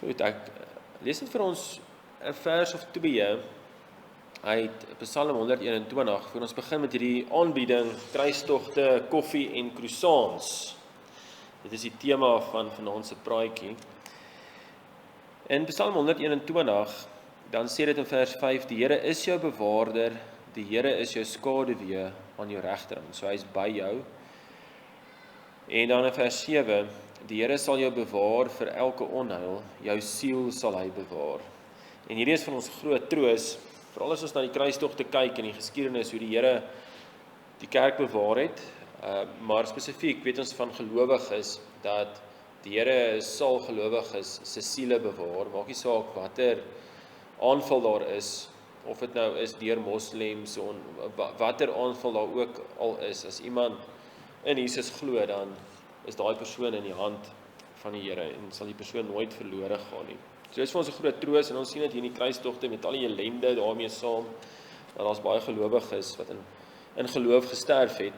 Goed, ek lees net vir ons 'n vers of 2 uit Psalm 121, voor ons begin met hierdie aanbieding, kruistogte, koffie en croissants. Dit is die tema van vanaand se praatjie. In Psalm 121, dan sê dit in vers 5, die Here is jou bewaarder, die Here is jou skaduwee aan jou regterhand, so hy is by jou. En dan in vers 7, die Here sal jou bewaar vir elke onheil, jou siel sal hy bewaar. En hierdie is vir ons groot troos, veral as ons na die kruistogte kyk en die geskiedenis, hoe die Here die kerk bewaar het, maar spesifiek weet ons van gelowiges, dat die Here sal gelowiges se siele bewaar, maak nie saak watter aanval daar is, of dit nou is deur moslems, watter aanval daar ook al is, as iemand in Jesus glo, dan is daai persoon in die hand van die Here en sal die persoon nooit verlore gaan nie. So dit is vir ons 'n groot troos en ons sien dit hier in die kruistogte met al die ellende daarmee saam, dat daar's baie gelowiges wat in geloof gesterf het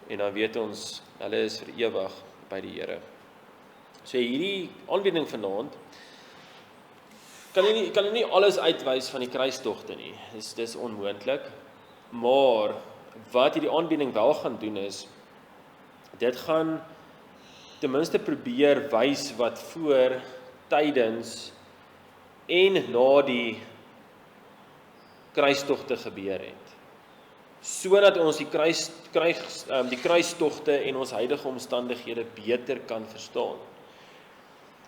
en dan weet ons hulle is vir ewig by die Here. So hierdie aanbieding vanaand kan jy nie alles uitwys van die kruistogte nie. Dis onmoontlik. Maar wat hierdie aanbieding wel gaan doen is, dit gaan ten minste probeer wys wat voor, tydens en na die kruistogte gebeur het. Sodat ons die kruistogte en ons huidige omstandighede beter kan verstaan.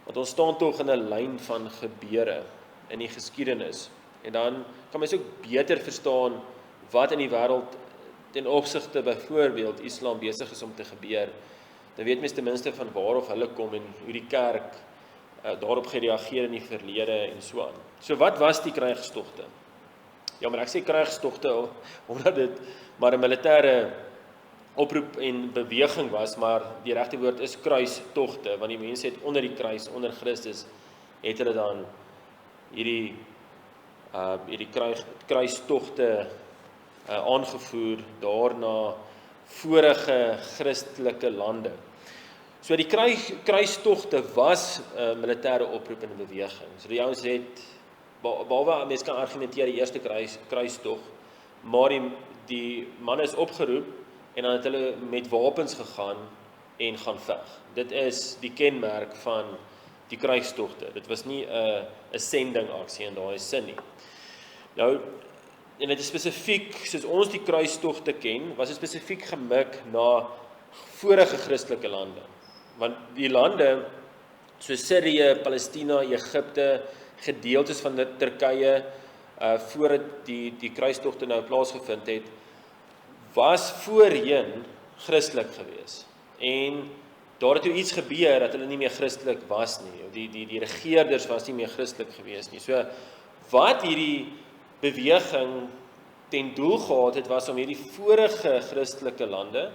Want ons staan tog in 'n lyn van gebeure in die geskiedenis. En dan kan mens ook beter verstaan wat in die wêreld ten opsigte byvoorbeeld Islam besig is om te gebeur. Dan weet mens ten minste van waar of hulle kom en hoe die kerk daarop gereageer in die verlede en so aan. So wat was die kruistogte? Ja, maar ek sê kruistogte omdat dit maar 'n militêre oproep en beweging was, maar die regte woord is kruistogte, want die mense het onder die kruis, onder Christus, het hulle dan hierdie kruistogte aangevoer daarna vorige Christelike lande. So die kruistogte was militêre oproep en beweging. So die ouens het, behalwe mense kan argumenteer die eerste kruistog, maar die manne is opgeroep en dan het hulle met wapens gegaan en gaan veg. Dit is die kenmerk van die kruistogte. Dit was nie 'n sendingaksie in daai sin nie. Nou, en dit is spesifiek, soos ons die kruistogte ken, was dit spesifiek gemik na vorige Christelike lande. Want die lande, soos Sirië, Palestina, Egipte, gedeeltes van Turkye, voordat die kruistogte nou plaasgevind het, was voorheen Christelik gewees. En daar het toe iets gebeur dat hulle nie meer Christelik was nie. Die regerders was nie meer Christelik gewees nie. So wat hierdie beweging ten doel gehad het, was om hierdie vorige Christelike lande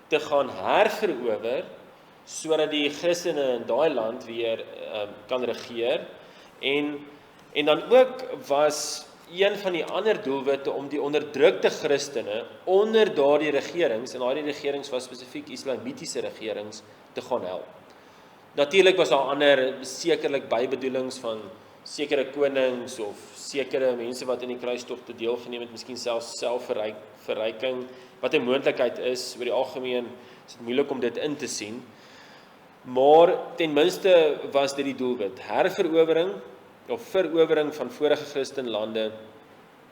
te gaan herverower, sodat die Christene in daai land weer kan regeer. En dan ook was een van die ander doelwitte om die onderdrukte Christene onder daardie regerings, en daardie regerings was spesifiek islamitiese regerings, te gaan help. Natuurlik was daar ander sekerlik bybedoelings van sekere konings of sekere mense wat in die kruistogte deelgeneem het, miskien selfs selfverryking, wat 'n moontlikheid is. Oor die algemeen is dit moeilik om dit in te sien. Maar ten minste was dit die doelwit, herverowering of verowering van vorige Christenlande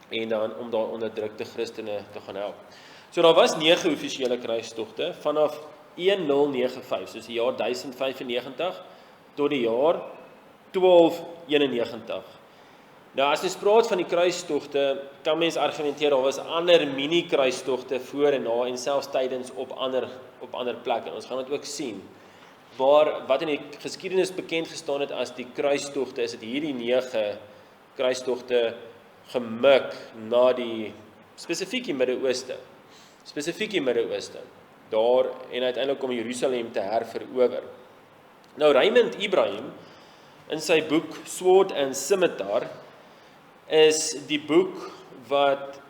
en dan om daar onderdrukte Christene te gaan help. So daar was 9 offisiële kruistogte vanaf 1095, soos die jaar 1095 tot die jaar 1291. Nou as ons praat van die kruistogte, kan mens argumenteer daar was ander mini-kruistogte voor en na en selfs tydens op ander plekke. Ons gaan dit ook sien. Maar wat in die geskiedenis bekend gestaan het as die kruistogte, is dit hierdie 9 kruistogte gemik na die spesifiek die Midde-Ooste. Daar en uiteindelik om Jerusalem te herverower. Nou Raymond Ibrahim in sy boek Sword and Scimitar is die boek wat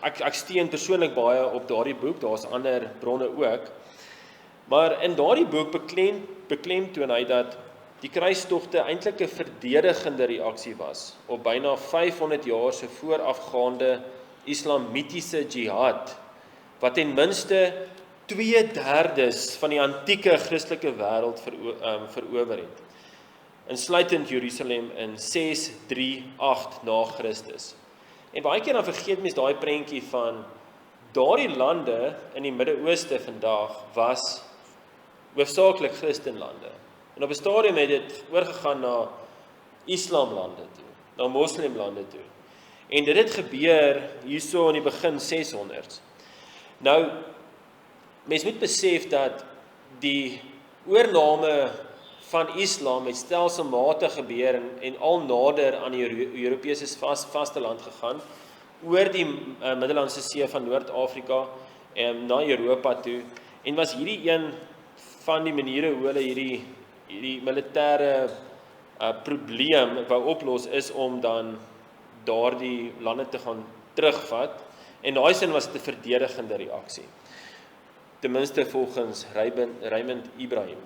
ek steun persoonlik baie op daardie boek, daar's ander bronne ook. Maar in daardie boek beklemtoon hy dat die kruistogte eintlik 'n verdedigende reaksie was op byna 500 jaar se voorafgaande islamitiese jihad, wat ten minste 2/3 van die antieke Christelike wêreld verower het, insluitend Jerusalem in 638 na Christus. En baie keer dan vergeet mens daai prentjie van daardie lande in die Midde-Ooste vandag was hoofsaaklik Christenlande. En op 'n stadium het dit oorgegaan na Islamlande toe, na Moslimlande toe. En dit het gebeur hierso in die begin 600s. Nou, mens moet besef dat die oorname van Islam het stelselmatig gebeur en al nader aan die Europese vasteland gegaan, oor die Middellandse See van Noord-Afrika na Europa toe, en was hierdie een van die maniere hoe hulle hierdie militêre probleem wou oplos, is om dan daardie lande te gaan terugvat, en daai sin was dit 'n verdedigende reaksie. Ten minste volgens Raymond Ibrahim.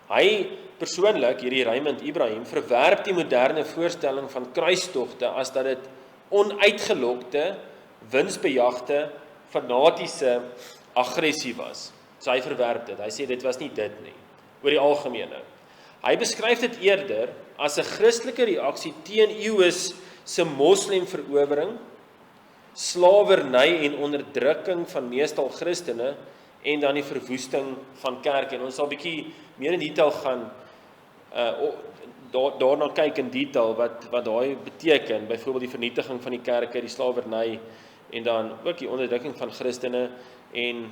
Hy persoonlik, hierdie Raymond Ibrahim, verwerp die moderne voorstelling van kruistogte as dat dit onuitgelokte, winsbejagte, fanatiese aggressie was. So hy verwerp dit. Hy sê dit was nie dit nie, oor die algemene. Hy beskryf dit eerder as 'n Christelike reaksie teen eeuwes se moslimverowering, slawerny en onderdrukking van meestal Christene, en dan die verwoesting van kerke. En ons sal 'n bietjie meer in detail gaan daarna kyk in detail wat daai beteken, byvoorbeeld die vernietiging van die kerke, die slawerny, en dan ook die onderdrukking van Christene, en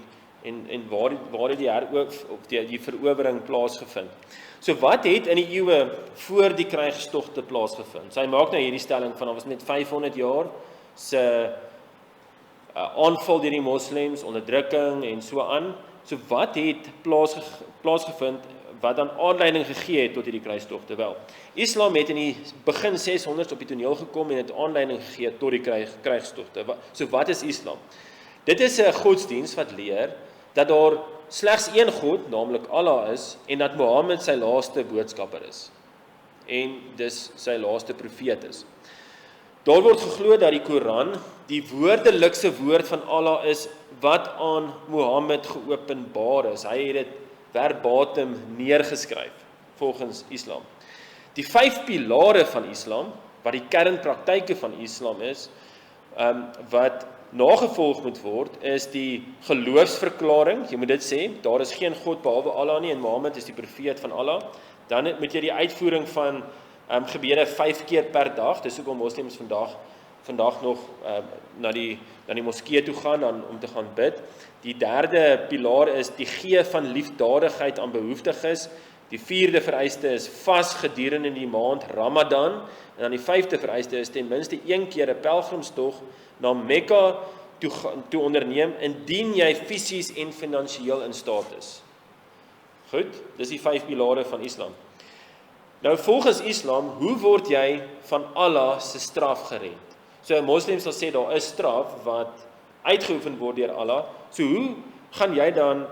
waar het die verowering plaasgevind. So wat het in die eeue voor die krygstogte plaasgevind? So hy maak nou hierdie stelling van, was net 500 jaar se aanval deur die moslems, onderdrukking en so aan. So wat het plaasgevind wat dan aanleiding gegee het tot hierdie kruistogte? Wel, Islam het in die begin 600s op die toneel gekom en het aanleiding gegee tot die krygstogte. So wat is Islam? Dit is 'n godsdiens wat leer dat daar slegs een God, naamlik Allah is, en dat Mohammed sy laaste boodskapper is, en dis sy laaste profeet is. Daar word geglo dat die Koran die woordelikse woord van Allah is wat aan Mohammed geopenbaar is. Hy het dit verbatim neergeskryf volgens Islam. Die 5 pilare van Islam, wat die kernpraktyke van Islam is, wat nagevolg moet word, is die geloofsverklaring. Jy moet dit sê, daar is geen God behalwe Allah nie, en Mohammed is die profeet van Allah. Dan moet jy die uitvoering van gebede 5 keer per dag. Dis hoekom moslems vandag nog na die moskee toe gaan om te gaan bid. Die 3de pilaar is die gee van liefdadigheid aan behoeftiges. Die 4de vereiste is vas gedurende die maand Ramadan, en dan die 5de vereiste is ten minste 1 keer 'n pelgrimstog na Mekka toe onderneem, indien jy fisies en finansiëel in staat is. Goed, dis die 5 pilare van Islam. Nou volgens Islam, hoe word jy van Allah se straf gered? So 'n moslim sal sê daar is straf wat uitgeoefen word deur Allah. So hoe gaan jy dan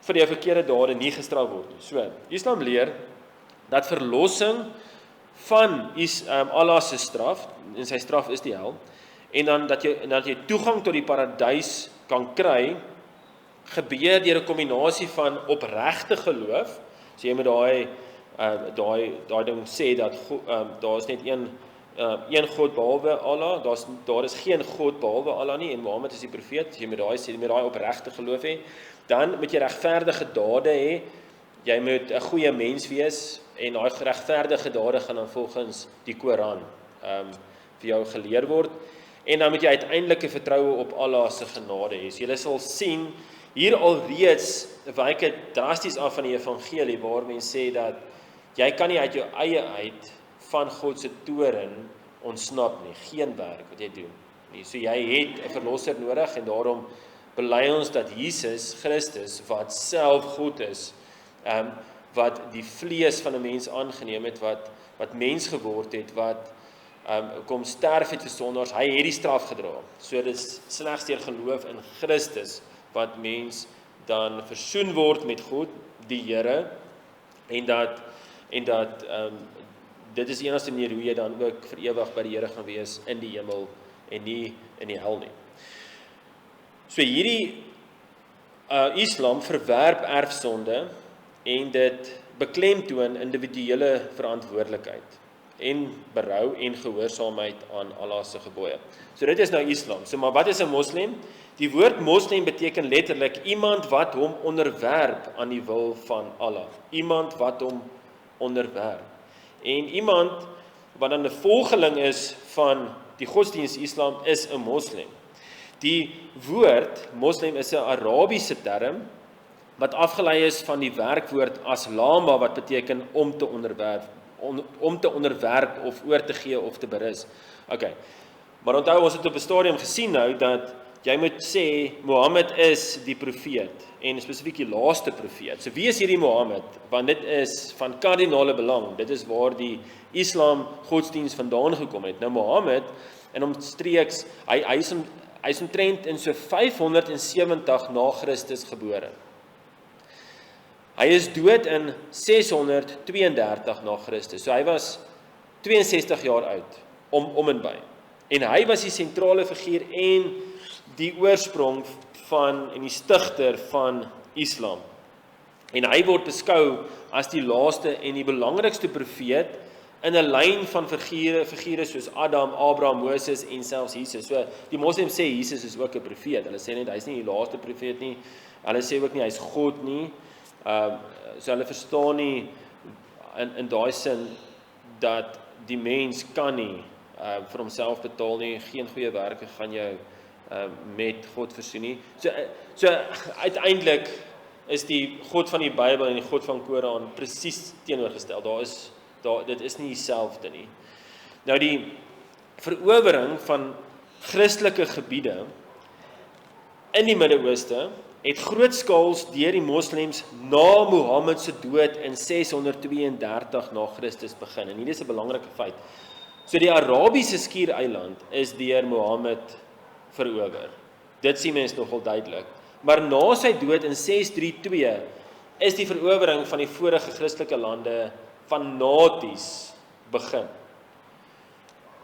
vir jou verkeerde dade nie gestraf word nie? So, Islam leer dat verlossing van Allah se straf, en sy straf is die hel, en dan dat jy toegang tot die paradys kan kry, gebeur deur 'n kombinasie van opregte geloof. So jy moet daai ding sê dat daar is net een God behalwe Allah, daar is geen God behalwe Allah nie, en Mohammed is die profeet. Jy moet daai opregte geloof hê. Dan moet jy regverdige dade hê. Jy moet 'n goeie mens wees, en daai regverdige dade gaan dan volgens die Koran vir jou geleer word. En dan moet jy uiteindelike vertroue op Allah se genade hê. So jy sal sien hier alreeds wyk dit drasties af van die evangelie, waar mense sê dat jy kan nie uit jou eie uit van God se toorn ontsnap nie. Geen werk wat jy doen nie. So jy het 'n verlosser nodig, en daarom bely ons dat Jesus Christus, wat self God is, wat die vlees van 'n mens aangeneem het, wat mens geword het, wat kom sterf het vir sondaars, hy het die straf gedra. So dit is slegs deur geloof in Christus wat mens dan versoen word met God, die Here, en dat en dat dit is die enigste manier hoe jy dan ook vir ewig by die Here gaan wees in die hemel en nie in die hel nie. So hierdie Islam verwerp erfsonde en dit beklemtoon individuele verantwoordelikheid en berou en gehoorsaamheid aan Allah se gebooie. So dit is nou Islam. So maar wat is 'n moslim? Die woord moslim beteken letterlik iemand wat hom onderwerp aan die wil van Allah. Iemand wat hom onderwerp. En iemand wat dan 'n volgeling is van die godsdienst Islam is 'n moslim. Die woord moslim is 'n Arabiese term wat afgelei is van die werkwoord aslama wat beteken om te onderwerp of oor te gee of te berus. Okay. Maar onthou ons het op 'n stadium gesien nou dat jy moet sê Mohammed is die profeet en spesifiek die laaste profeet. So wie is hierdie Mohammed? Want dit is van kardinale belang. Dit is waar die Islam godsdienst vandaan gekom het. Nou Mohammed in omstreeks hy is omtrent in so 570 na Christus gebore. Hy is dood in 632 na Christus. So hy was 62 jaar oud om en by. En hy was die sentrale figuur en die oorsprong van en die stigter van Islam. En hy word beskou as die laaste en die belangrikste profeet in 'n lyn van figure soos Adam, Abraham, Moses en selfs Jesus. So die moslems sê Jesus is ook 'n profeet. Hulle sê net hy's nie die laaste profeet nie. Hulle sê ook nie hy's God nie. So hulle verstaan nie in daai sin dat die mens kan nie vir homself betaal nie, geen goeie werke gaan jou met God versoen nie. So uiteindelik is die God van die Bybel en die God van Koran presies teenoorgestel. Dit is nie dieselfde nie. Nou die verowering van Christelike gebiede in die Midde-Ooste het grootskaals deur die moslems na Mohammed se dood in 632 na Christus begin. En hier is 'n belangrike feit. So die Arabiese skiereiland is deur Mohammed verower. Dit sien mens nogal duidelik. Maar na sy dood in 632 is die verowering van die vorige Christelike lande fanaties begin.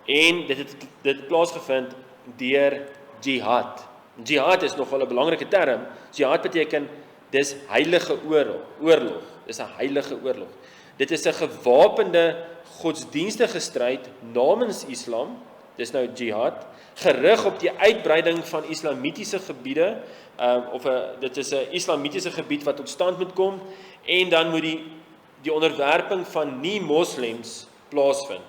En dit het plaasgevind deur jihad. Jihad is nogal 'n belangrike term. Jihad beteken dis heilige oorlog. Dis 'n heilige oorlog. Dit is 'n gewapende godsdienstige stryd namens Islam. Dis nou jihad, gerig op die uitbreiding van islamitiese gebiede, dit is 'n islamitiese gebied wat tot stand moet kom en dan moet die onderwerping van nie-moslems plaasvind.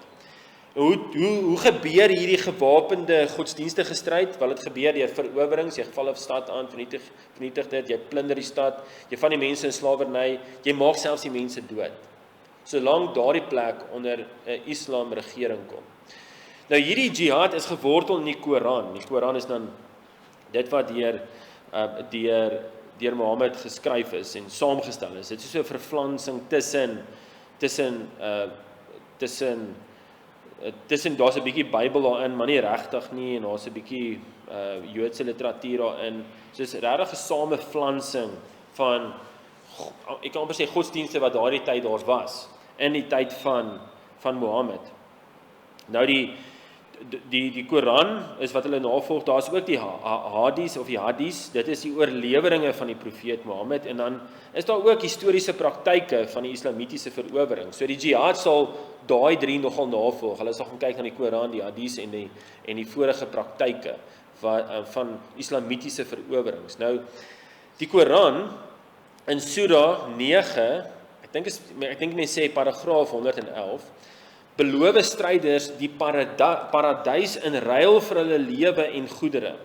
Hoe gebeur hierdie gewapende godsdienstige stryd? Wel, dit gebeur deur verowerings, jy val 'n stad aan, vernietig dit, jy plunder die stad, jy van die mense in slawerny, jy maak selfs die mense dood. Solank daardie plek onder 'n Islam regering kom. Nou hierdie jihad is gewortel in die Koran. Die Koran is dan dit wat deur Mohammed geskryf is en saamgestel is. Dit is so 'n verflansing tussen daar's 'n bietjie Bybel daarin, maar nie regtig nie, en daar's 'n bietjie Joodse literatuur daarin. So dis regtig 'n samevlansing van ek kan amper sê godsdienste wat daardie tyd daar was in die tyd van Mohammed. Nou die Koran is wat hulle navolg. Daar's ook die hadis. Dit is die oorleweringe van die profeet Mohammed en dan is daar ook historiese praktyke van die islamitiese verowering. So die jihad sal daai drie nogal navolg. Hulle sal gaan kyk na die Koran, die hadis en die vorige praktyke van islamitiese verowerings. Nou die Koran in Surah 9, ek dink mense sê paragraaf 111, beloof stryders die paradys in ruil vir hulle lewe en goedere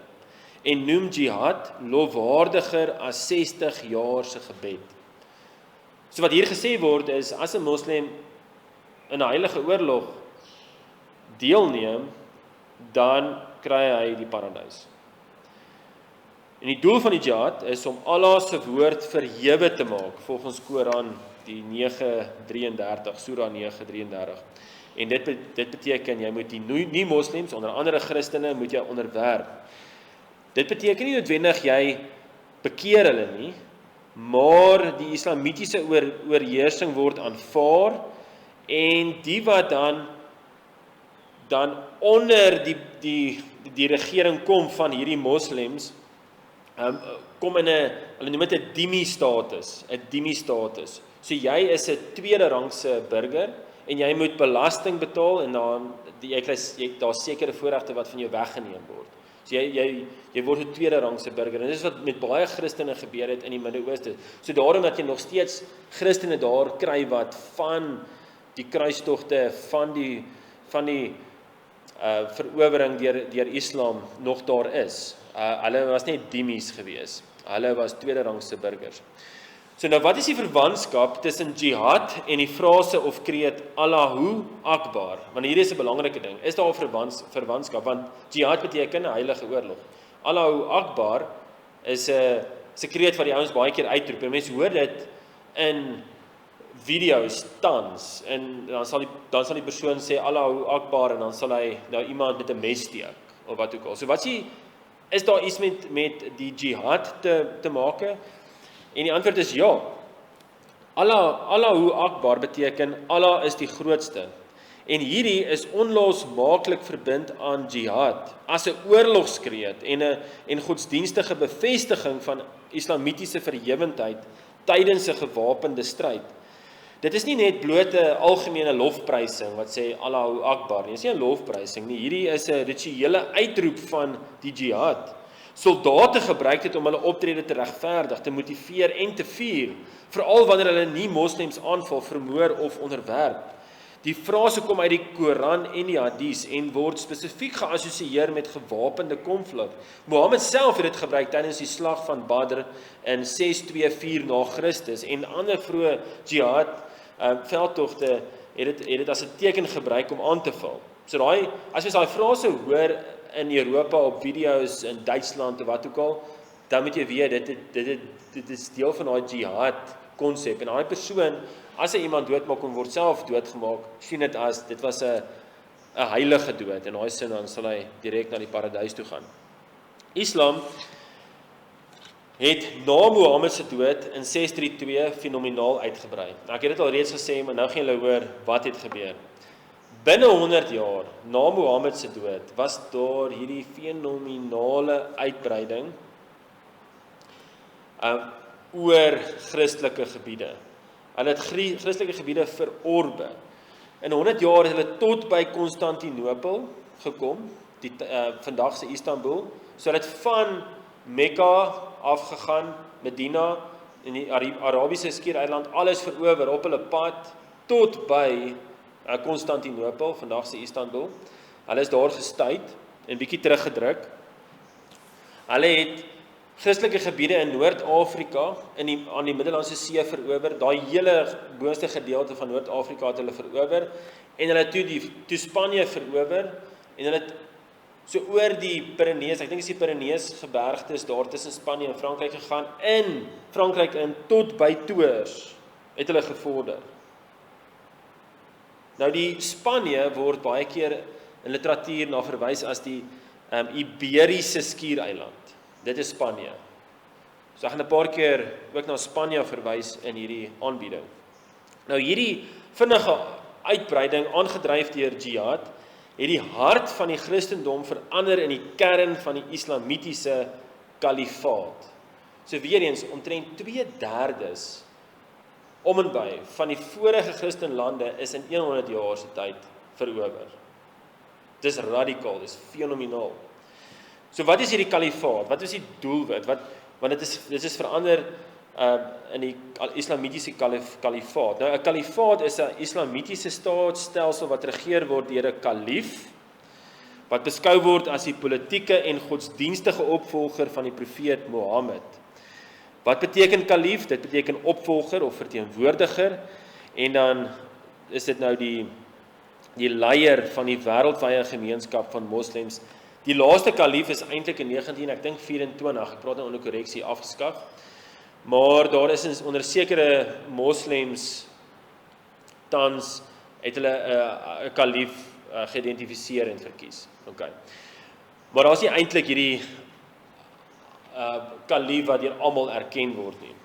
en noem jihad lofwaardiger as 60 jaar se gebed. So wat hier gesê word is, as 'n moslim in 'n heilige oorlog deelneem, dan kry hy die paradys. En die doel van die jihad is om Allah se woord verhewe te maak, volgens Koran die 9:33, Surah 9:33. En dit beteken, jy moet die nie-moslems, onder andere Christene, moet jy onderwerp. Dit beteken nie noodwendig jy bekeer hulle nie, maar die islamitiese oorheersing word aanvaar en die wat dan onder die regering kom van hierdie moslems, kom in hulle noem dit 'n dhimmi status. So jy is 'n tweede rangse burger en jy moet belasting betaal en dan daar's sekere voorregte wat van jou weggeneem word. So jy word 'n tweede rangse burger en dis wat met baie Christene gebeur het in die Midde-Ooste. So daarom dat jy nog steeds Christene daar kry wat van die kruistogte van die verowering deur Islam nog daar is. Hulle was net dhimmis gewees. Hulle was tweede rangse burgers. So nou wat is die verwantskap tussen jihad en die frase of kreet Allahu Akbar? Want hier is 'n belangrike ding. Is daar 'n verwantskap? Want jihad beteken 'n heilige oorlog. Allahu Akbar is 'n kreet wat die ouens baie keer uitroep. En mense hoor dit in video's tans en dan sal die persoon sê Allahu Akbar en dan sal hy nou iemand met 'n mes steek of wat ook al. So is daar iets met die jihad te maak? En die antwoord is ja. Allahu Akbar beteken Allah is die grootste. En hierdie is onlosmaaklik verbind aan jihad as 'n oorlogskreet en godsdienstige bevestiging van islamitiese verhewendheid tydens 'n gewapende stryd. Dit is nie net bloot 'n algemene lofprysing wat sê Allahu Akbar nie. Dit is nie 'n lofprysing nie. Hierdie is 'n rituele uitroep van die jihad. Soldate gebruik dit om hulle optrede te regverdig, te motiveer en te vier, veral wanneer hulle nie moslems aanval, vermoor of onderwerp. Die frase kom uit die Koran en die Hadis en word spesifiek geassosieer met gewapende konflik. Mohammed self het dit gebruik tydens die slag van Badr in 624 na Christus en ander vroeë jihad veldtogte het dit as 'n teken gebruik om aan te val. So as jy daai frase hoor in Europa op video's in Duitsland of wat ook al, dan moet jy weet dit is deel van daai jihad konsep en daai persoon as hy iemand doodmaak en word self doodgemaak, sien dit as dit was 'n heilige dood en in daai sin dan sal hy direk na die paradys toe gaan. Islam het na Mohammed se dood in 632 fenomenaal uitgebrei. Nou, ek het dit al reeds gesê, maar nou gaan julle hoor wat het gebeur. Binne 100 jaar na Mohammed se dood was daar hierdie fenominale uitbreiding oor Christelike gebiede. Hulle het Christelike gebiede verorbe. In 100 jaar het hulle tot by Konstantinopel gekom, vandag se Istanbul, so het van Mekka afgegaan, Medina en die Arabiese skiereiland, alles verower op hulle pad tot by Konstantinopel, vandag se Istanbul. Hulle is daar gestuit en bietjie teruggedruk. Hulle het Christelike gebiede in Noord-Afrika aan die Middellandse See verower. Daai hele boonste gedeelte van Noord-Afrika het hulle verower en hulle toe Spanje verower en hulle het so oor die Pyrenees, ek dink is die Pyrenees gebergtes daar tussen Spanje en Frankryk gegaan, in Frankryk tot by Tours het hulle gevorder. Nou die Spanje word baie keer in literatuur na verwys as die Iberiese skiereiland. Dit is Spanje. So ek gaan 'n paar keer ook na Spanje verwys in hierdie aanbieding. Nou hierdie vinnige uitbreiding aangedryf deur jihad het die hart van die Christendom verander in die kern van die islamitiese kalifaat. So weer eens omtrent 2/3 om en by van die vorige Christenlande is in 100 jaar se tyd verower. Dis radikaal, dis fenomenaal. So wat is hierdie kalifaat? Wat is die doelwit? Want dit is verander in die islamitiese kalifaat. Nou 'n kalifaat is 'n islamitiese staatsstelsel wat regeer word deur 'n kalif wat beskou word as die politieke en godsdienstige opvolger van die profeet Mohammed. Wat beteken kalif? Dit beteken opvolger of verteenwoordiger en dan is dit nou die leier van die wêreldwye gemeenskap van moslems. Die laaste kalif is eintlik in 1924, ek praat nou onder korreksie, afgeskaf. Maar daar is onder sekere moslems tans het hulle 'n kalif geïdentifiseer en verkies. Okay. Maar daar is nie eintlik hierdie kalif wat deur almal erken word nie.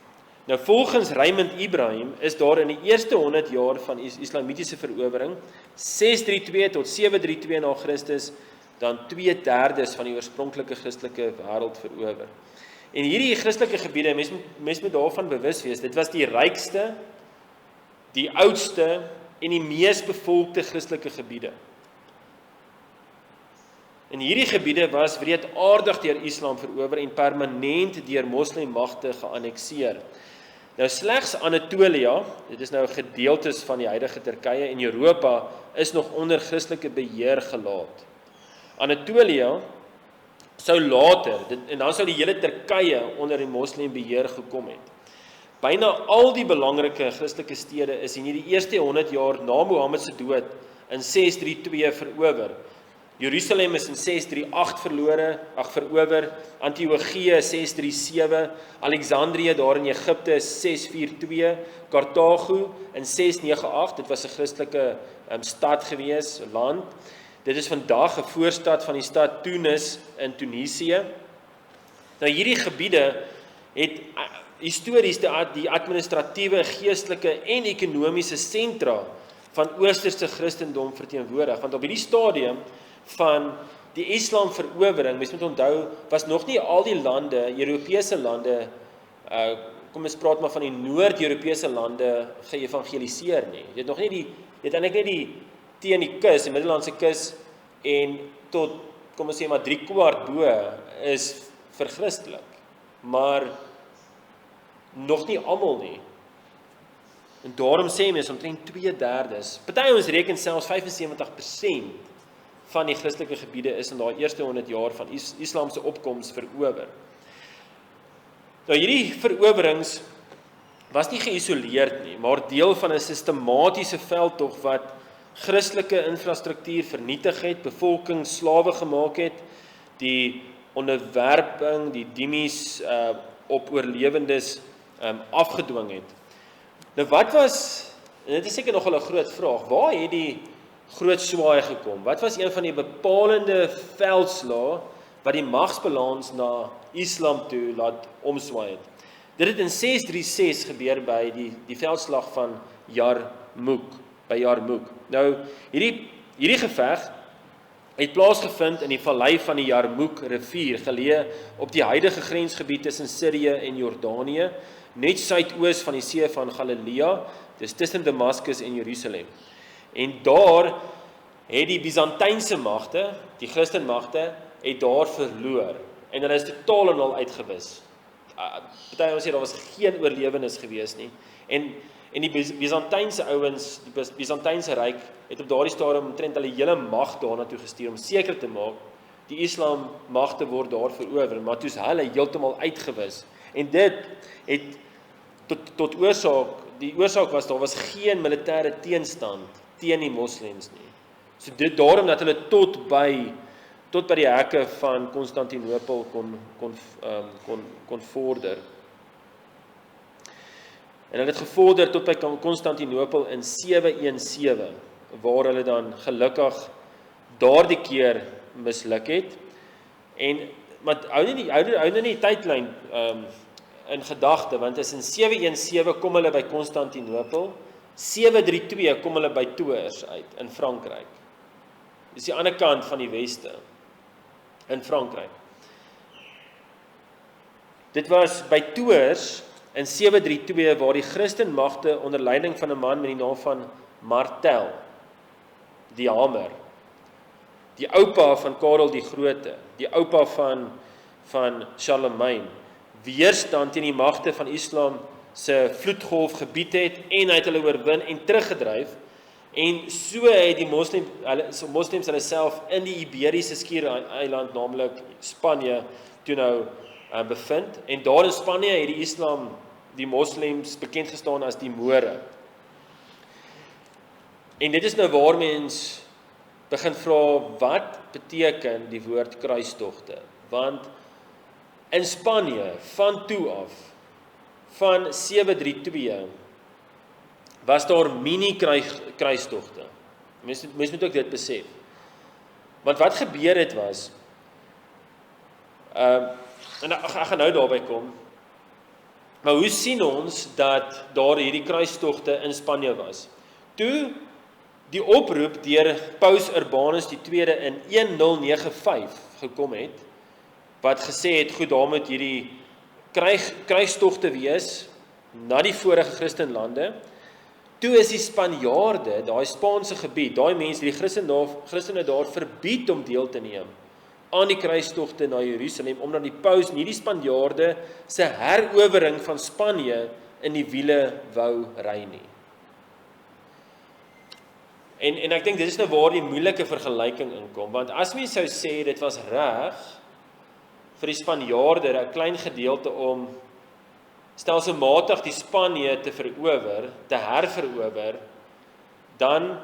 Nou volgens Raymond Ibrahim is daar in die eerste 100 jaar van islamitiese verowering 632 tot 732 na Christus dan 2/3 van die oorspronklike Christelike wêreld verower. En hierdie Christelike gebiede, mens moet daarvan bewus wees, dit was die rykste, die oudste en die mees bevolkte Christelike gebiede. En hierdie gebiede was wreedaardig deur Islam verower en permanent deur moslemmagte geannekseer. Nou slegs Anatolia, dit is nou gedeeltes van die huidige Turkye en Europa, is nog onder Christelike beheer gelaat. Anatolia sou later, en dan sou die hele Turkye onder die moslimbeheer gekom het. Byna al die belangrike Christelike stede is in hierdie eerste 100 jaar na Mohammed se dood in 632 verower. Jerusalem is in 638 verower, Antiochië 637, Alexandrië daar in Egipte is 642, Karthago in 698, dit was 'n Christelike stad gewees, land. Dit is vandag 'n voorstad van die stad Tunis in Tunesië. Nou hierdie gebiede het histories die administratiewe, geestelike en ekonomiese sentra van Oosterse Christendom verteenwoordig, want op hierdie stadium van die Islam verowering, mens moet onthou, was nog nie al die lande, Europese lande, kom ons praat maar van die Noord-Europese lande geëvangeliseer nie. Jy het nog nie jy het eintlik net die teen die kus, die Middellandse kus en tot, kom ons sê maar 3/4 bo is verchristelik, maar nog nie almal nie. En daarom sê mens omtrent 2/3. Party ons reken selfs 75% van die Christelike gebiede is in daai eerste 100 jaar van Islam se opkoms verower. Nou hierdie verowerings was nie geïsoleerd nie, maar deel van 'n sistematiese veldtog wat Christelike infrastruktuur vernietig het, bevolking slawe gemaak het, die onderwerping, die dimmies op oorlewendes afgedwing het. Nou wat was, en dit is seker nog 'n groot vraag, waar het die groot swaai gekom? Wat was een van die bepalende veldslae wat die magsbalans na Islam toe laat omswaai het? Dit het in 636 gebeur by die veldslag van Yarmouk, by Yarmouk. Nou, hierdie geveg het plaasgevind in die vallei van die Yarmouk rivier, geleë op die huidige grensgebied tussen Sirië en Jordanië, net suidoos van die see van Galilea, dis tussen Damaskus en Jerusalem. En daar het die Byzantynse magte, die Christenmagte, het daar verloor. En hulle is totaal en al uitgewis. Party ons sê daar was geen oorlewenis gewees nie. En die Byzantynse ouens, die Byzantynse ryk, het op daardie stadium omtrent hulle hele mag daarna toe gestuur om seker te maak die Islam magte word daar verower, maar toe is hulle heeltemal uitgewis. En dit het tot oorsaak, die oorsaak was daar was geen militêre teenstand teen die moslems nie. So dit daarom dat hulle tot by die hekke van Konstantinopel kon vorder. En hulle het gevorder tot by Konstantinopel in 717, waar hulle dan gelukkig daardie keer misluk het. Maar hou nie die tydlyn in gedagte, want is in 717 kom hulle by Konstantinopel, 732 kom hulle by Tours uit in Frankryk. Dis die ander kant van die weste in Frankryk. Dit was by Tours in 732 waar die Christenmagte onder leiding van 'n man met die naam van Martel, die hamer, die oupa van Karel die Grote, die oupa van Charlemagne, weerstand teen die magte van Islam se vloedgolf gebied het en hy het hulle oorwin en teruggedryf. En so het die moslems hulle self in die Iberiese skiereiland, naamlik Spanje, toe nou bevind. En daar in Spanje het die Islam die moslems bekend gestaan as die More. En dit is nou waar mens begin vra, wat beteken die woord kruistogte? Want in Spanje, van toe af, van 732, was daar mini-kruistogte. Mens moet ook dit besef. Want wat gebeur het was, en ek gaan nou daarby kom, Maar hoe sien ons dat daar hierdie kruistogte in Spanje was? Toe die oproep deur Paus Urbanus II in 1095 gekom het, wat gesê het, goed, daar moet hierdie kruistogte wees na die vorige Christenlande. Toe is die Spanjaarde, daai Spaanse gebied, daai mense, die Christene daar verbied om deel te neem aan die kruistogte na Jerusalem, omdat die paus nie die Spanjaarde se herowering van Spanje in die wiele wou ry nie. En ek dink dit is nou waar die moeilike vergelyking inkom, want as mens sou sê dit was reg vir die Spanjaarde 'n klein gedeelte om stelselmatig die Spanje te verower, te herverower, dan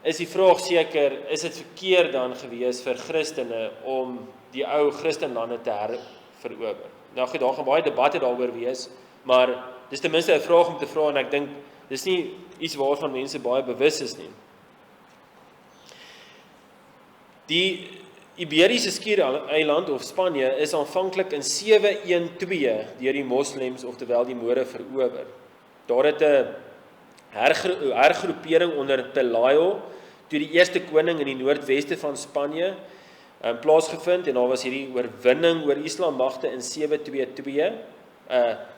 is die vraag seker, is dit verkeerd dan gewees vir Christene om die ou Christenlande te herverower? Nou goed, daar gaan baie debatte daaroor wees, maar dis ten minste 'n vraag om te vra, en ek dink dis nie iets waarvan mense baie bewus is nie. Die Iberiese skiereiland of Spanje is aanvanklik in 712 deur die moslems, oftewel die Mode, verower. Daar het 'n hergroepering onder Pelayo, toe die eerste koning in die noordweste van Spanje plaasgevind, en daar was hierdie oorwinning oor Islammagte in 722.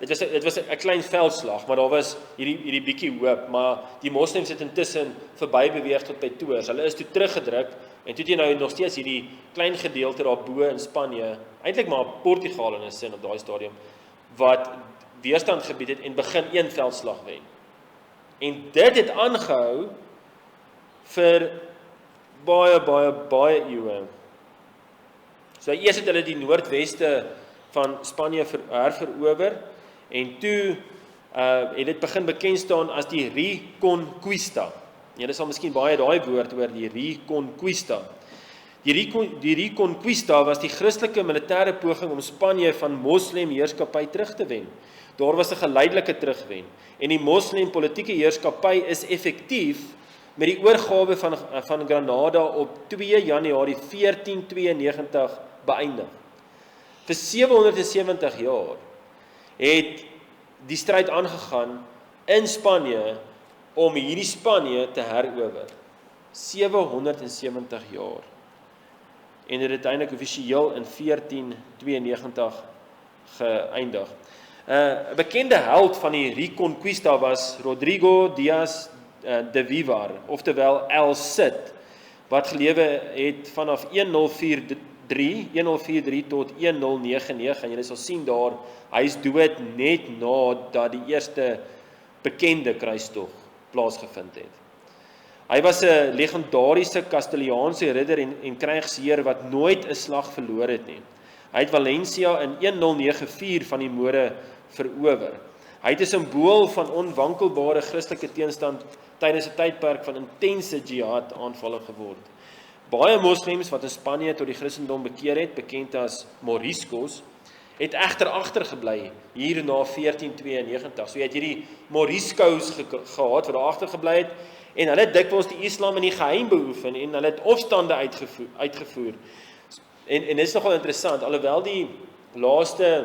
Dit was 'n klein veldslag, maar daar was hierdie bietjie hoop, maar die moslems het intussen verby beweeg tot by Tours. Hulle is toe teruggedruk, en toe het jy nou nog steeds hierdie klein gedeelte daar bo in Spanje, eintlik maar Portugal in 'n sin op daai stadium, wat weerstand gebied het en begin een veldslag wen. En dit het aangehou vir baie eeue. So eers het hulle die noordweste van Spanje herverower, en toe het dit begin bekend staan as die Reconquista. Julle sal miskien baie daai woord oor die Reconquista. Die Reconquista was die Christelike militêre poging om Spanje van moslem heerskappy terug te wen. Daar was 'n geleidelike terugwen, en die moslem politieke heerskappy is effektief met die oorgawe van Granada op 2 Januarie 1492 beëindig. Vir 770 jaar het die stryd aangegaan in Spanje om hierdie Spanje te herower. 770 jaar. En dit het uiteindelik offisieel in 1492 geëindig. 'n Bekende held van die Reconquista was Rodrigo Díaz de Vivar, oftewel El Cid, wat gelewe het vanaf 1043 tot 1099, en jy sal sien daar, hy is dood net nadat die eerste bekende kruistog plaasgevind het. Hy was 'n legendariese Kastiliaanse ridder en krygsheer wat nooit 'n slag verloor het nie. Hy het Valencia in 1094 van die Mode verower. Hy het 'n simbool van onwankelbare Christelike teenstand tydens 'n tydperk van intense jihad aanvalle geword. Baie moslems wat in Spanje tot die Christendom bekeer het, bekend as Moriscos, het egter agtergebly hier na 1492. So jy het hierdie Moriscos gehad wat daar agtergebly het, en hulle het dikwels die Islam in die geheim beoefen, en hulle het opstande uitgevoer. En dit is nogal interessant, alhoewel die laaste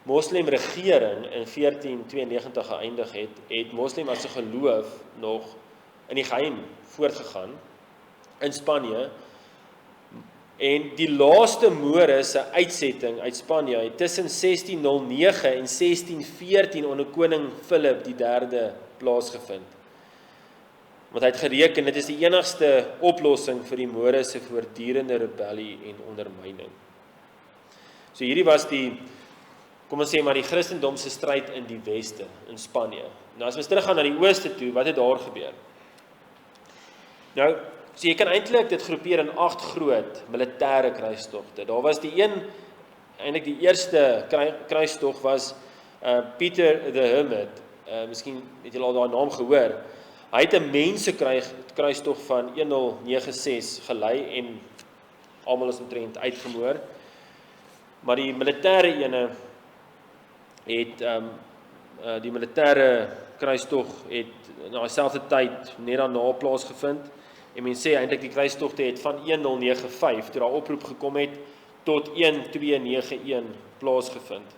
moslem regering in 1492 geëindig het moslem as 'n geloof nog in die geheim voortgegaan in Spanje, en die laaste Mode se uitsetting uit Spanje het tussen 1609 en 1614 onder koning Philip III plaasgevind. Want hy het gereken, dit is die enigste oplossing vir die Mode se voortdurende rebellie en ondermyning. So hierdie was kom ons sê maar die Christendom se stryd in die weste, in Spanje. Nou as ons teruggaan na die ooste toe, wat het daar gebeur? Nou, so jy kan eintlik dit groepeer in 8 groot militêre kruistogte. Daar was eintlik die eerste kruistog was Peter the Hermit. Miskien het julle al daai naam gehoor. Hy het 'n mensekruistog van 1096 gelei en almal is omtrent uitgemoor. Maar die militêre ene het die militêre kruistog het na dieselfde tyd net daarna plaasgevind. En mense sê eintlik die kruistogte het van 1095 toe daar oproep gekom het tot 1291 plaasgevind.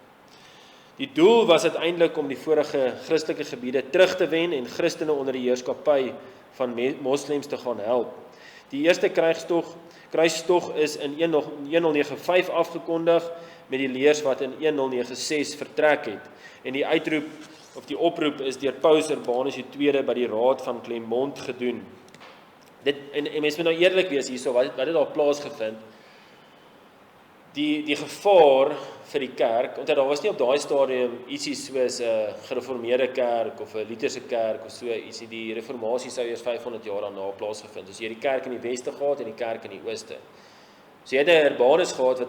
Die doel was uiteindelik om die vorige Christelike gebiede terug te wen en Christene onder die heerskappy van moslems te gaan help. Die eerste kruistog is in 1095 afgekondig met die leers wat in 1096 vertrek het. En die uitroep of die oproep is deur Paus Urbanus II by die Raad van Clermont gedoen. En mens moet nou eerlik wees hierso, wat het daar plaasgevind? Die gevaar vir die kerk, want daar was nie op daai stadium ietsie soos 'n gereformeerde kerk of 'n Lutherse kerk of so ietsie. Die reformatie sou eers 500 jaar daarna plaasgevind. Dus jy het die kerk in die weste gehad en die kerk in die ooste. So jy het 'n Urbanus gehad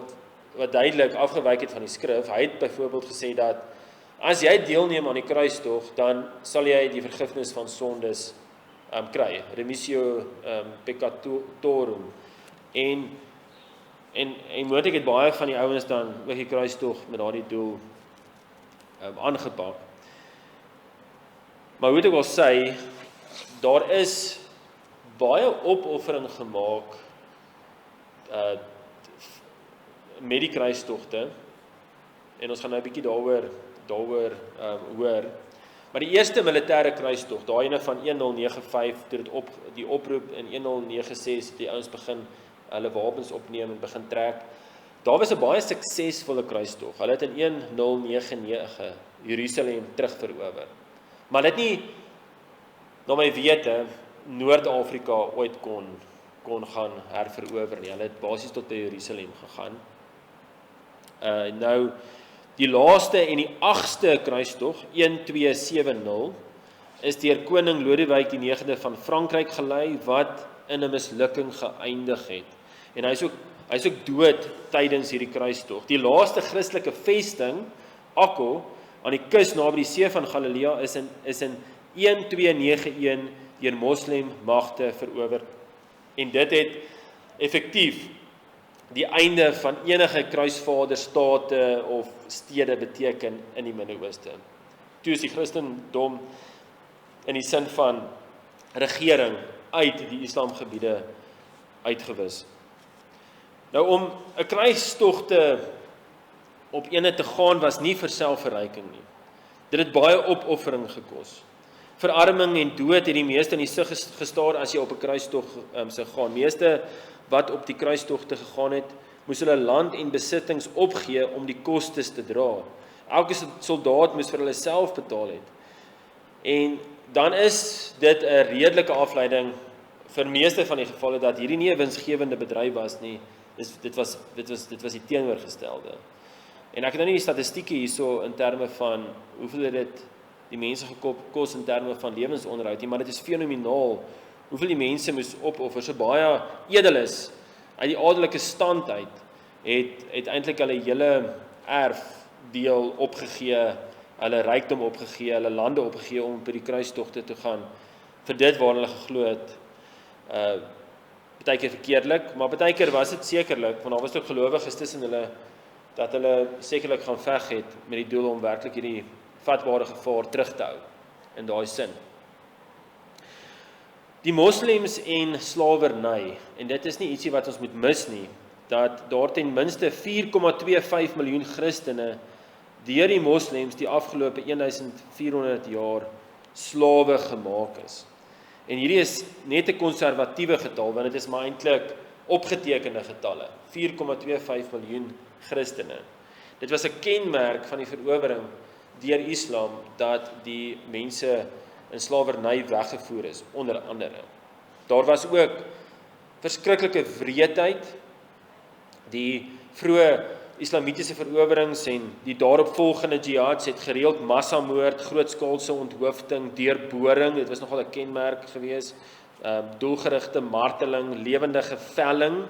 wat duidelik afgewyk het van die skrif. Hy het byvoorbeeld gesê dat as jy deelneem aan die kruistog, dan sal jy die vergifnis van sondes kry, remissio peccatorum. En moontlik het baie van die ouens dan ook die kruistog met daardie doel aangepak. Maar hoe ek wil sê, daar is baie opoffering gemaak met die kruistogte, en ons gaan nou 'n bietjie daaroor hoor. Maar die eerste militêre kruistog, daai ene van 1095, toe die oproep in 1096, die ouens begin hulle wapens opneem en begin trek. Daar was 'n baie suksesvolle kruistog. Hulle het in 1099 Jerusalem terugverower. Maar dit nie, na my wete, Noord-Afrika ooit kon gaan herverower nie. Hulle het basies tot by Jerusalem gegaan. Nou, die laaste en die 8ste kruistog, 1270, is deur koning Lodewijk die 9de van Frankryk gelei, wat in 'n mislukking geëindig het. En hy is ook dood tydens hierdie kruistog. Die laaste Christelike vesting, Akko, aan die kus naby die see van Galilea, is in 1291 deur moslem magte verower. En dit het effektief die einde van enige kruisvaderstate of stede beteken in die Midde-Ooste. Toe is die Christendom in die sin van regering uit die Islamgebiede uitgewis. Nou om 'n kruistog op ene te gaan was nie vir selfverryking nie. Dit het baie opoffering gekos. Verarming en dood het die meeste in die sig gestaar as jy op 'n kruistog sou gaan. Meeste wat op die kruistogte gegaan het, moes hulle land en besittings opgee om die kostes te dra. Elke soldaat moes vir hulle self betaal het. En dan is dit 'n redelike afleiding vir meeste van die gevalle dat hierdie nie 'n winsgewende bedryf was nie. Dit was die teenoorgestelde. En ek het nou nie die statistieke hierso in terme van hoeveel het dit die mense gekos in terme van lewensonderhoud nie, maar dit is fenomenaal hoeveel die mense moes opoffer. So baie edeles uit die adelike stand uit het eintlik hulle hele erfdeel opgegee, hulle rykdom opgegee, hulle lande opgegee om by die kruistogte te gaan vir dit waar hulle geglo het. Partykeer verkeerdelik, maar partykeer was dit sekerlik, want daar was ook gelowiges tussen hulle dat hulle sekerlik gaan veg het met die doel om werklik hierdie vatbare gevaar terug te hou in daai sin. Die moslems en slawerny, en dit is nie ietsie wat ons moet mis nie, dat daar ten minste 4,25 miljoen Christene deur die moslems die afgelope 1400 jaar slawe gemaak is. En hierdie is net 'n konservatiewe getal, want dit is maar eintlik opgetekende getalle, 4,25 miljoen Christene. Dit was 'n kenmerk van die verowering deur Islam, dat die mense in slawerny weggevoer is, onder andere. Daar was ook verskriklike wreedheid, die vroeë islamitiese verowerings en die daaropvolgende jihads het gereeld massamoord, grootskaalse onthoofding, deurboring, dit was nogal 'n kenmerk gewees, doelgerigte marteling, lewendige velling,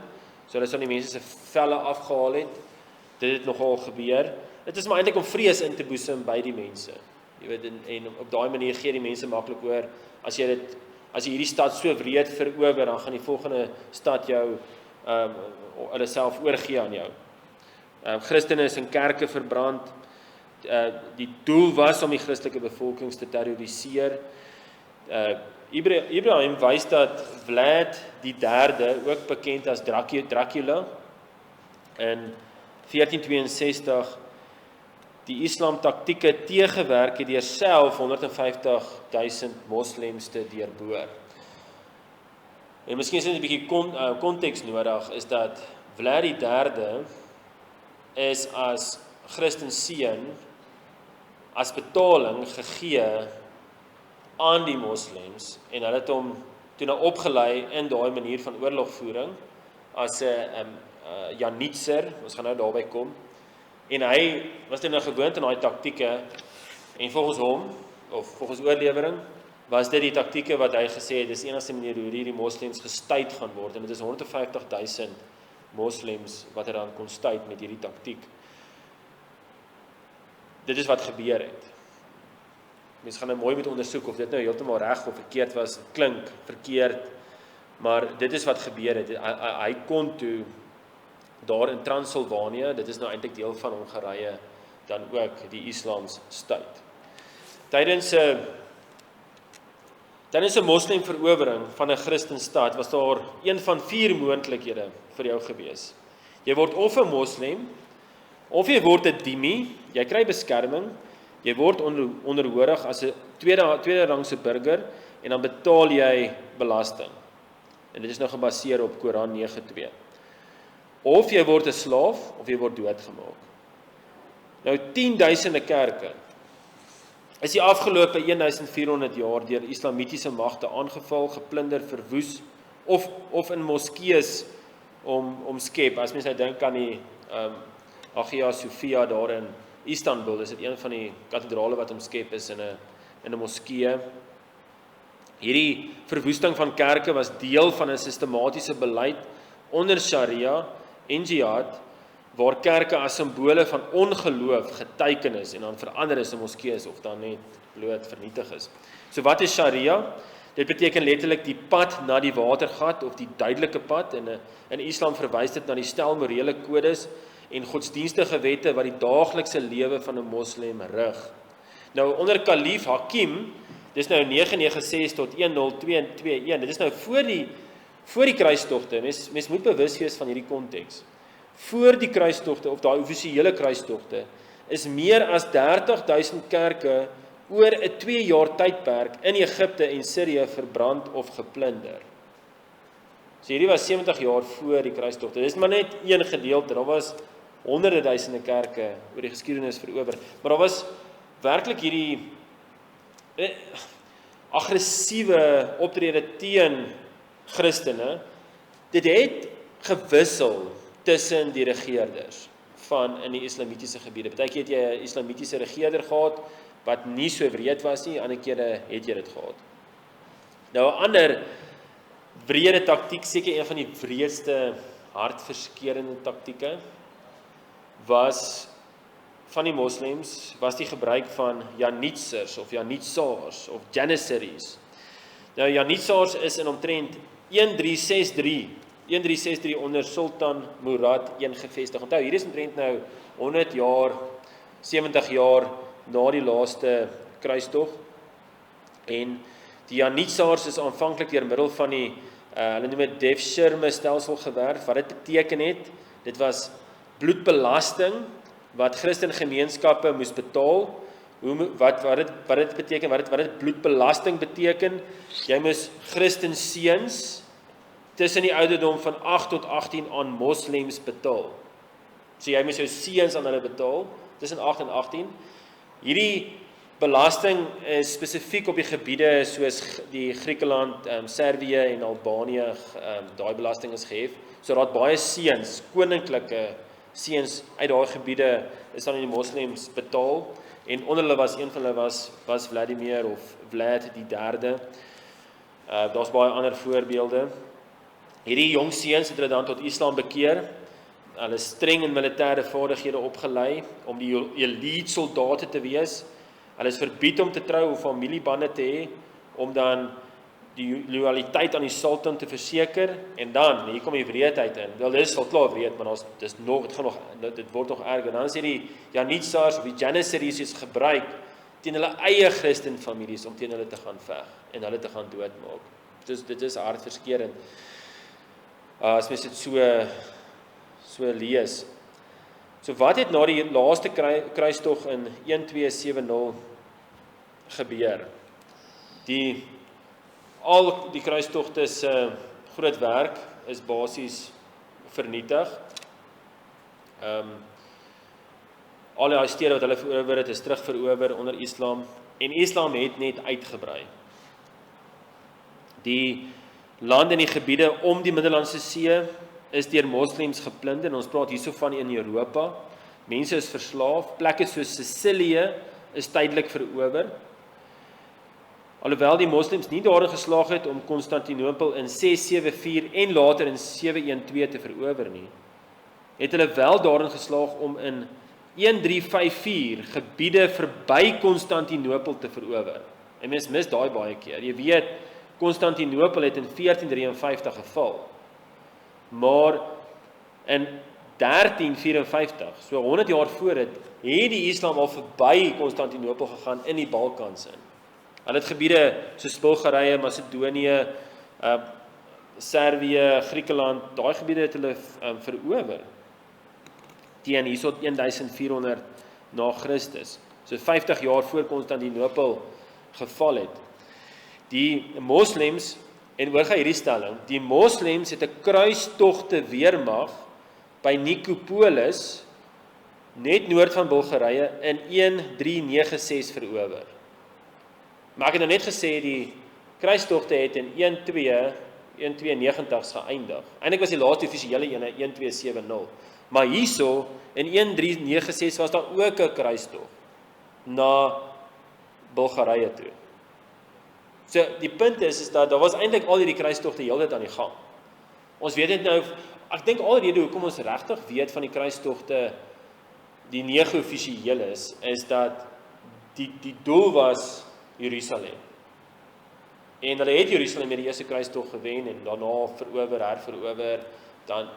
so hulle sal die mense se velle afgehaal het. Dit het nogal gebeur. Dit is maar eintlik om vrees in te boesem by die mense. Jy weet, en op daai manier gee die mense maklik hoor, as jy hierdie stad so wreed verower, dan gaan die volgende stad jou hulle self oorgee aan jou. Christene is in kerke verbrand. Die doel was om die Christelike bevolkings te terroriseer. Ibrahim wys dat Vlad die derde, ook bekend as Dracula, in 1462 die Islam taktieke teëgewerk het deur self 150.000 moslems te deurboor. En miskien is dit 'n bietjie konteks nodig, is dat Vlad III is as Christenseun as betaling gegee aan die moslems en hulle het hom toe nou opgelei in daai manier van oorlogvoering as 'n janitser, ons gaan nou daarby kom. En hy was nou gewoond aan daai taktieke en volgens hom, of volgens oorlewering, was dit die taktieke wat hy gesê het, dis die enigste manier hoe hierdie moslems gestuit gaan word, en dit is 150.000 moslems wat hy dan kon stuit met hierdie taktiek. Dit is wat gebeur het. Mens gaan nou mooi moet ondersoek of dit nou heeltemal reg of verkeerd was, klink verkeerd, maar dit is wat gebeur het. Hy kon toe daar in Transylvanië, dit is nou eintlik deel van Hongarye, dan ook die islams stuit. Tydens 'n moslimverowering van 'n Christenstaat was daar een van 4 moontlikhede vir jou gewees. Jy word of 'n moslem, of jy word 'n dhimmi, jy kry beskerming, jy word onderhoorig as 'n tweede rangse burger en dan betaal jy belasting. En dit is nou gebaseer op Koran 9:2. Of jy word 'n slaaf of jy word doodgemaak. Nou 10.000 kerke is die afgelope 1400 jaar deur islamitiese magte aangeval, geplunder, verwoes of in moskeeë omskep. As mens nou dink aan die Hagia Sophia daar in Istanbul, is dit een van die kathedrale wat omskep is in 'n moskee. Hierdie verwoesting van kerke was deel van 'n sistematiese beleid onder Sharia en jihad, waar kerke as simbole van ongeloof geteken is en dan verander is in moskeeë of dan net bloot vernietig is. So wat is Sharia? Dit beteken letterlik die pad na die watergat of die duidelike pad. In Islam verwys dit na die stel morele kodes en godsdienstige wette wat die daaglikse lewe van 'n moslem rig. Nou onder Kalif Hakim, dis nou 996 tot 1022, dit is nou voor die kruistogte. Mens moet bewus wees van hierdie konteks. Voor die kruistogte of daai offisiële kruistogte is meer as 30.000 kerke oor 'n 2 jaar tydperk in Egipte en Sirië verbrand of geplunder. So hierdie was 70 jaar voor die kruistogte. Dis maar net een gedeelte. Daar was honderde duisende kerke oor die geskiedenis verower. Maar daar was werklik hierdie aggressiewe optrede teen Christene. Dit het gewissel tussen die regeerders van in die islamitiese gebiede. Partykeer het jy 'n islamitiese regeerder gehad wat nie so wreed was nie, ander kere het jy dit gehad. Nou 'n ander wrede taktiek, seker een van die wreedste hartverskeurende taktieke, was van die moslems, was die gebruik van janitsers of janitsaars of janissaries. Nou janitsaars is in omtrent 1363 onder Sultan Murad I gevestig. Onthou, hier is omtrent nou 100 jaar, 70 jaar na die laaste kruistog. En die janitsaars is aanvanklik deur middel van die hulle noem dit Devshirme stelsel gewerf. Wat dit beteken het, dit was bloedbelasting wat Christen gemeenskappe moes betaal. Wat dit beteken, wat dit bloedbelasting beteken? Jy moes Christen seuns tussen die ouderdom van 8 tot 18 aan moslems betaal. So jy moes jou seuns aan hulle betaal tussen 8 en 18. Hierdie belasting is spesifiek op die gebiede soos die Griekeland, Servië en Albanië, daai belasting is gehef. So daar het baie seuns, koninklike seuns uit daai gebiede is aan die moslems betaal. En onder hulle was een van hulle was Vladimir of Vlad die derde. Daar's baie ander voorbeelde. Hierdie jong seuns het hulle dan tot Islam bekeer. Hulle is streng in militêre vaardighede opgelei om die elite soldate te wees. Hulle is verbied om te trou of familiebande te hê, om dan die loyaliteit aan die sultan te verseker. En dan, hier kom die wreedheid in. Wel, dit is al klaar wreed, maar dit word nog erger. Dan is die janitsaars of die janissaries gebruik teen hulle eie Christen families om teen hulle te gaan veg en hulle te gaan doodmaak. Dit is hartverskeurend. As mens dit so lees. So wat het na die laaste kruistog in 1270 gebeur? Al die kruistogte se groot werk is basies vernietig. Al die stede wat hulle verower het, is terug verower onder Islam, en Islam het net uitgebrei. Die lande en die gebiede om die Middellandse See is deur moslems geplunder, en ons praat hierso van in Europa. Mense is verslaaf, plekke soos Sicilië is tydelik verower. Alhoewel die moslems nie daarin geslaag het om Konstantinopel in 674 en later in 712 te verower nie, het hulle wel daarin geslaag om in 1354 gebiede verby Konstantinopel te verower. En mens mis daai baie keer. Jy weet, Konstantinopel het in 1453 geval. Maar in 1354, so 100 jaar voor het die Islam al verby Konstantinopel gegaan in die Balkans in. Hulle het gebiede soos Bulgarië, Macedonië, Servië, Griekeland, daai gebiede het hulle verower. Teen hierso 1400 na Christus. So 50 jaar voor Konstantinopel geval het. Die moslems, en hoor gaan hierdie stelling, die moslems het 'n kruistogte weermag by Nikopolis, net noord van Bulgarië, in 1396 verower. Maar ek het nou net gesê, die kruistogte het in 1290 geëindig. Eintlik was die laaste offisiële ene 1270. Maar hierso, in 1396 was daar ook 'n kruistog na Bulgarië toe. So, die punt is dat daar was eintlik al hierdie kruistogte heeltyd aan die gang. Ons weet dit nou, ek dink al die rede hoekom ons regtig weet van die kruistogte, die 9 offisieel is dat die doel was Jerusalem. En hulle het Jerusalem met die eerste kruistog gewen, en daarna verower, herverower, dan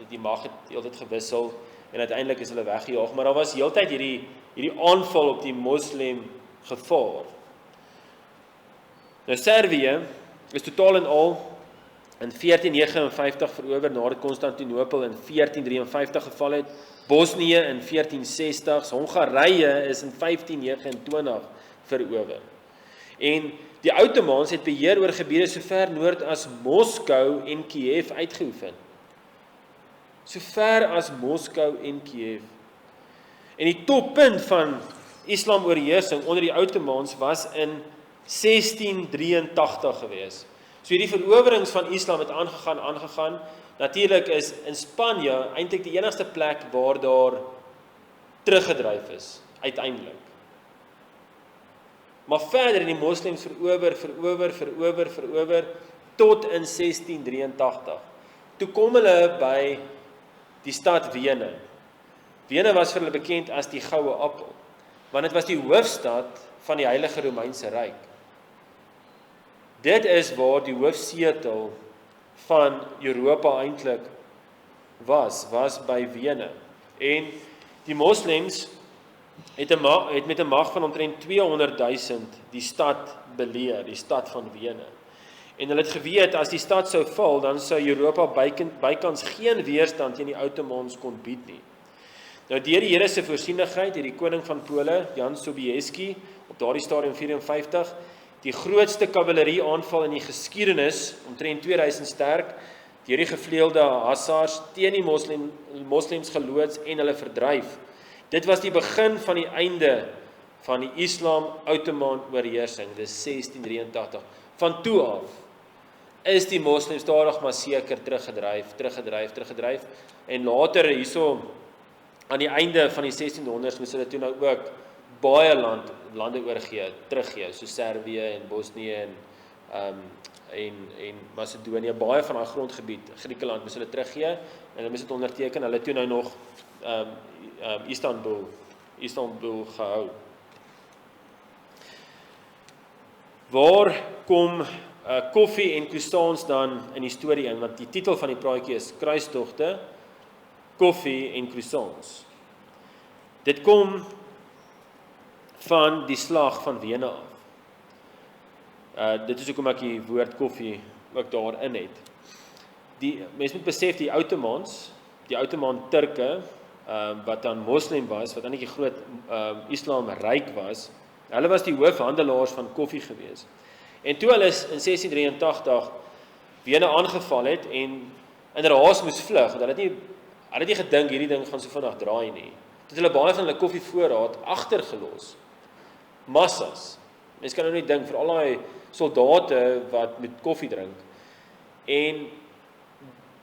die mag het heeltyd gewissel, en uiteindelik is hulle weggejaag, maar daar was heeltyd hierdie aanval op die moslim gevaar. Nou Servië is totaal en al in 1459 verower, nadat Konstantinopel in 1453 geval het, Bosnië in 1460, Hongarije is in 1529 verower. En die Ottomans het beheer oor gebiede so ver noord as Moskou en Kiev uitgeoefen. So ver as Moskou en Kiev. En die toppunt van Islam oorheersing onder die Ottomans was in 1683 gewees. So hierdie verowerings van Islam het aangegaan. Natuurlik is in Spanje eintlik die enigste plek waar daar teruggedryf is, uiteindelik. Maar verder in die moslems verower, tot in 1683. Toe kom hulle by die stad Wene. Wene was vir hulle bekend as die Goue Appel, want dit was die hoofstad van die Heilige Romeinse Ryk. Dit is waar die hoofsetel van Europa eintlik was by Wene. En die moslems het met 'n mag van omtrent 200.000 die stad beleer, die stad van Wene. En hulle het geweet, as die stad sou val, dan sou Europa bykans geen weerstand teen die Ottomans kon bied nie. Nou deur die Here se voorsienigheid het die koning van Pole, Jan Sobieski, op daardie stadium 54, die grootste kavalerie aanval in die geskiedenis, omtrent 2000 sterk, deur die gevleelde Hassars teen die moslems geloods en hulle verdryf. Dit was die begin van die einde van die Islam-Ottoman oorheersing, dis 1683. Van toe af is die moslems stadig maar seker teruggedryf, en later hierso aan die einde van die 1600s moes hulle toe nou ook baie lande teruggee, so Servië en Bosnië en Macedonië, baie van daai grondgebied, Griekeland moes hulle teruggee, en hulle moes dit onderteken, hulle toe nou nog Istanbul gehou. Waar kom koffie en croissants dan in die storie in? Want die titel van die praatjie is Kruistogte, koffie en croissants. Dit kom van die slag van Wene af. Dit is hoekom ek die woord koffie ook daarin het. Mens moet besef, die Ottoman Turke wat dan moslim was, wat eintlik die groot Islam ryk was. Hulle was die hoofhandelaars van koffie gewees. En toe hulle in 1683 Wene aangeval het en in raas moes vlug, want hulle het nie gedink hierdie ding gaan so vinnig draai nie. Toe het hulle baie van hulle koffievoorraad agtergelos. Massas. Mens kan nou nie dink vir al daai soldate wat met koffie drink. En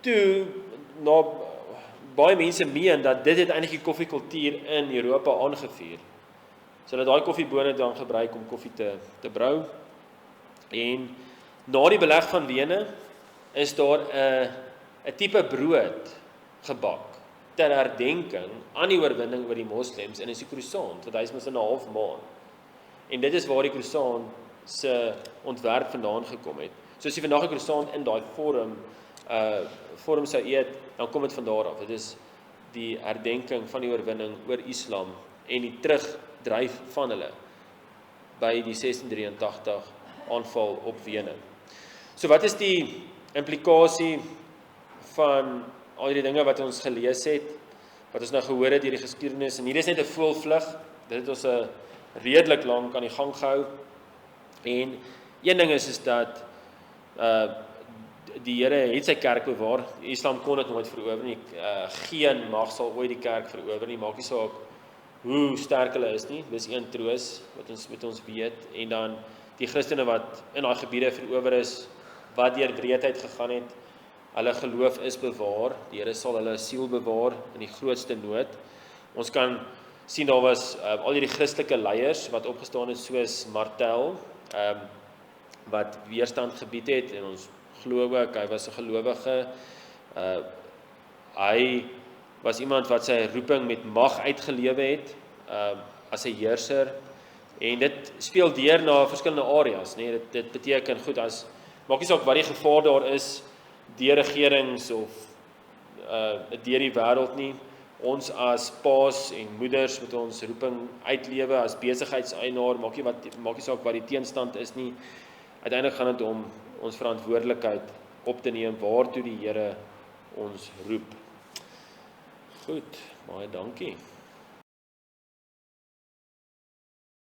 toe baie mense meen dat dit het eintlik die koffiekultuur in Europa aangevuur. So hulle daai koffiebone dan gebruik om koffie te brou. En na die beleg van Wene is daar 'n tipe brood gebak ter herdenking aan die oorwinning oor die moslems en is die croissant, want hy is mos in 'n half maan. En dit is waar die croissant se ontwerp vandaan gekom het. So as jy vandag 'n croissant in daai vorm sou eet, dan kom dit van daar af. Dit is die herdenking van die oorwinning oor Islam en die terugdryf van hulle by die 1683 aanval op Wene. So wat is die implikasie van al die dinge wat ons gelees het, wat ons nou gehoor het deur die geskiedenis, en hier is net 'n voelvlug, dit het ons 'n redelik lank aan die gang gehou, en een ding is dat die Here het sy kerk bewaar, Islam kon dit nooit verower nie, geen mag sal ooit die kerk verower nie, maak nie saak hoe sterk hulle is nie, dis een troos wat ons weet, en dan die Christene wat in daai gebiede verower is, wat deur wreedheid gegaan het, hulle geloof is bewaar, die Here sal hulle siel bewaar in die grootste nood. Ons kan sien daar was al hierdie Christelike leiers wat opgestaan het soos Martel, wat weerstand gebied het, en ons glo ook, hy was 'n gelowige, hy was iemand wat sy roeping met mag uitgelewe het, as 'n heerser, en dit speel deur na verskillende areas, nee, dit beteken, goed, maak nie saak wat die gevaar daar is, deur regerings of deur die wêreld nie, ons as paas en moeders moet ons roeping uitlewe, as besigheidseienaar, maak nie saak wat die teenstand is nie, uiteindelik gaan dit om ons verantwoordelikheid op te neem, waartoe die Here ons roep. Goed, baie dankie.